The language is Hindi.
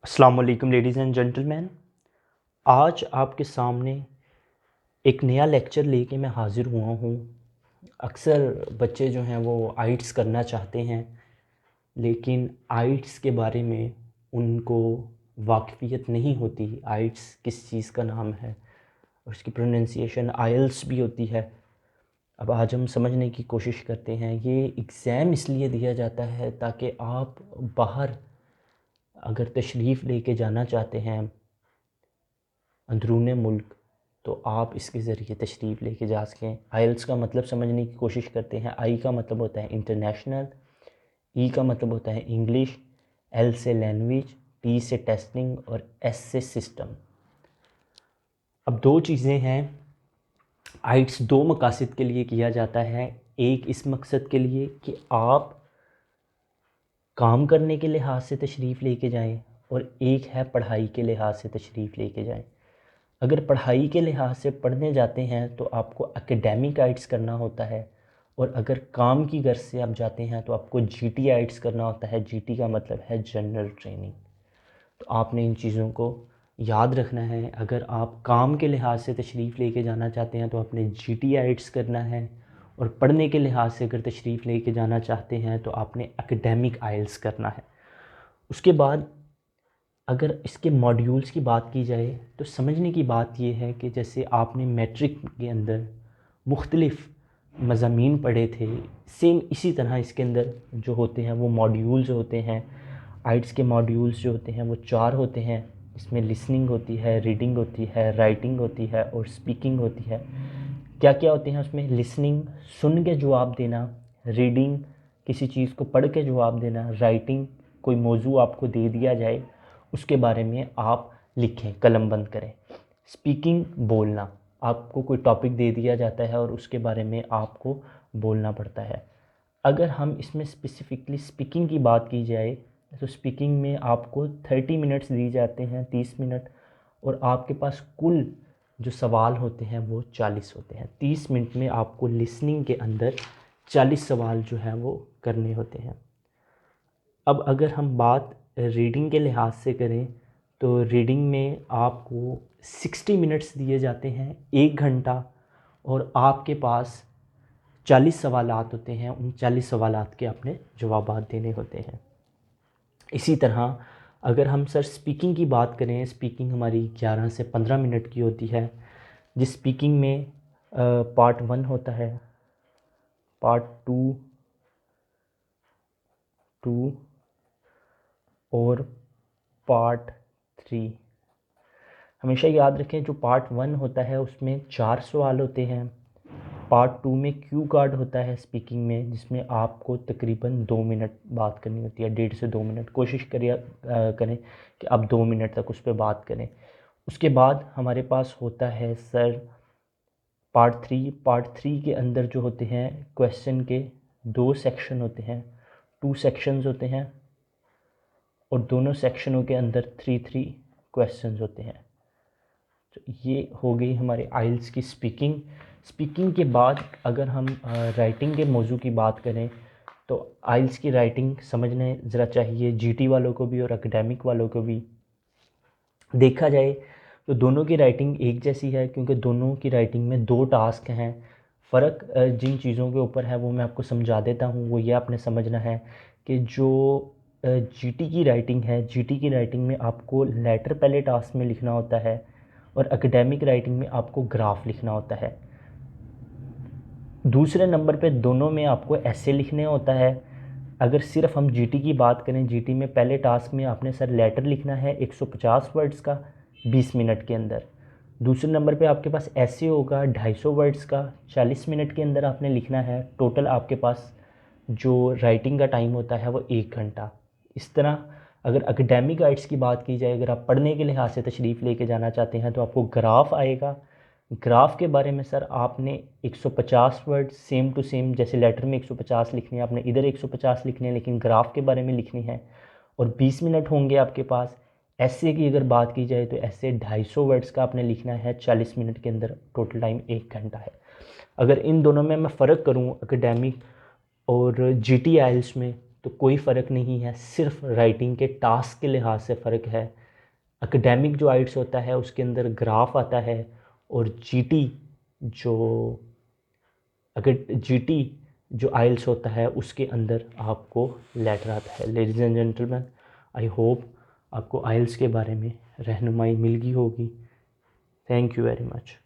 अस्सलाम वालेकुम लेडीज़ एंड जेंटलमैन। आज आपके सामने एक नया लेक्चर लेके मैं हाज़िर हुआ हूँ। अक्सर बच्चे जो हैं वो आइट्स करना चाहते हैं, लेकिन आइट्स के बारे में उनको वाक़फ़ियत नहीं होती। आइट्स किस चीज़ का नाम है और उसकी प्रोनंसिएशन आइल्स भी होती है। अब आज हम समझने की कोशिश करते हैं। ये एग्ज़ाम इसलिए दिया जाता है ताकि आप बाहर अगर तशरीफ़ लेके जाना चाहते हैं अंदरूने मुल्क, तो आप इसके ज़रिए तशरीफ़ लेके जा सकें। आइल्स का मतलब समझने की कोशिश करते हैं। आई का मतलब होता है इंटरनेशनल, ई का मतलब होता है इंग्लिश, एल से लैंग्वेज, टी से टेस्टिंग और एस से सिस्टम। अब दो चीज़ें हैं। आइट्स दो मकासद के लिए किया जाता है। एक इस मकसद के लिए कि आप काम करने के लिहाज से तशरीफ़ लेके जाएं, और एक है पढ़ाई के लिहाज से तशरीफ़ लेके जाएं। अगर पढ़ाई के लिहाज से पढ़ने जाते हैं तो आपको एकेडमिक आइट्स करना होता है, और अगर काम की गर्ज से आप जाते हैं तो आपको जीटी आइट्स करना होता है। जीटी का मतलब है जनरल ट्रेनिंग। तो आपने इन चीज़ों को याद रखना है। अगर आप काम के लिहाज से तशरीफ़ लेके जाना चाहते हैं तो आपने जीटी आइट्स करना है, और पढ़ने के लिहाज से अगर तशरीफ़ लेके जाना चाहते हैं तो आपने एकेडमिक आइल्स करना है। उसके बाद अगर इसके मॉड्यूल्स की बात की जाए तो समझने की बात यह है कि जैसे आपने मैट्रिक के अंदर मुख्तलिफ़ मज़ामीन पढ़े थे, सेम इसी तरह इसके अंदर जो होते हैं वो मॉड्यूल्स होते हैं। आइट्स के मॉड्यूल्स जो होते हैं वो 4 होते हैं। इसमें लिसनिंग होती है, रीडिंग होती है, राइटिंग होती है और स्पीकिंग होती है। क्या क्या होते हैं उसमें? लिसनिंग, सुन के जवाब देना; रीडिंग, किसी चीज़ को पढ़ के जवाब देना; राइटिंग, कोई मौजू आपको दे दिया जाए उसके बारे में आप लिखें, कलमबंद करें; स्पीकिंग, बोलना, आपको कोई टॉपिक दे दिया जाता है और उसके बारे में आपको बोलना पड़ता है। अगर हम इसमें स्पेसिफ़िकली स्पीकिंग की बात की जाए तो स्पीकिंग में आपको 30 मिनट्स दिए जाते हैं, 30 मिनट, और आपके पास कुल जो सवाल होते हैं वो 40 होते हैं। 30 मिनट में आपको लिसनिंग के अंदर 40 सवाल जो हैं वो करने होते हैं। अब अगर हम बात रीडिंग के लिहाज से करें तो रीडिंग में आपको 60 मिनट्स दिए जाते हैं, 1 घंटा, और आपके पास 40 सवालात होते हैं। उन 40 सवालात के आपने जवाबात देने होते हैं। इसी तरह अगर हम सर स्पीकिंग की बात करें, स्पीकिंग हमारी 11 से 15 मिनट की होती है, जिस स्पीकिंग में पार्ट 1 होता है, पार्ट 2 और पार्ट 3। हमेशा याद रखें, जो पार्ट 1 होता है उसमें 4 सवाल होते हैं। पार्ट 2 में क्यू कार्ड होता है स्पीकिंग में, जिसमें आपको तकरीबन 2 मिनट बात करनी होती है, 1.5 से 2 मिनट। कोशिश करें कि आप 2 मिनट तक उस पर बात करें। उसके बाद हमारे पास होता है सर पार्ट 3। पार्ट 3 के अंदर जो होते हैं क्वेश्चन के 2 सेक्शन होते हैं, 2 सेक्शंस होते हैं, और दोनों सेक्शनों के अंदर 3 क्वेश्चंस होते हैं। तो ये हो गई हमारे आइल्स की स्पीकिंग। स्पीकिंग के बाद अगर हम राइटिंग के मौजू की बात करें तो आइल्स की राइटिंग समझने ज़रा चाहिए जीटी वालों को भी और एकेडमिक वालों को भी। देखा जाए तो दोनों की राइटिंग एक जैसी है, क्योंकि दोनों की राइटिंग में 2 टास्क हैं। फ़र्क जिन चीज़ों के ऊपर है वो मैं आपको समझा देता हूँ। वो ये आपने समझना है कि जो जीटी की राइटिंग है, जीटी की राइटिंग में आपको लेटर पहले टास्क में लिखना होता है, और एकेडमिक राइटिंग में आपको ग्राफ लिखना होता है। दूसरे नंबर पे दोनों में आपको ऐसे लिखने होता है। अगर सिर्फ हम जीटी की बात करें, जीटी में पहले टास्क में आपने सर लेटर लिखना है 150 वर्ड्स का 20 मिनट के अंदर। दूसरे नंबर पे आपके पास ऐसे होगा 250 वर्ड्स का 40 मिनट के अंदर आपने लिखना है। टोटल आपके पास जो राइटिंग का टाइम होता है वो 1 घंटा। इस तरह अगर एकेडमिक आइट्स की बात की जाए, अगर आप पढ़ने के लिहाज से तशरीफ़ लेके जाना चाहते हैं तो आपको ग्राफ आएगा। ग्राफ के बारे में सर आपने 150 वर्ड सेम टू सेम, जैसे लेटर में 150 लिखने हैं, आपने इधर 150 लिखने हैं, लेकिन ग्राफ के बारे में लिखनी है, और 20 मिनट होंगे आपके पास। ऐसे की अगर बात की जाए तो ऐसे 250 वर्ड्स का आपने लिखना है 40 मिनट के अंदर। टोटल टाइम 1 घंटा है। अगर इन दोनों में मैं फ़र्क करूँ एकेडमिक और जीटी आइल्स में, तो कोई फ़र्क नहीं है, सिर्फ राइटिंग के टास्क के लिहाज से फ़र्क है। एकेडमिक जो आइल्स होता है उसके अंदर ग्राफ आता है, और जीटी जो अगर जीटी जो आइल्स होता है उसके अंदर आपको लेटर आता है। Ladies and gentleman, I hope आपको आइल्स के बारे में रहनुमाई मिल गई होगी। Thank you very much.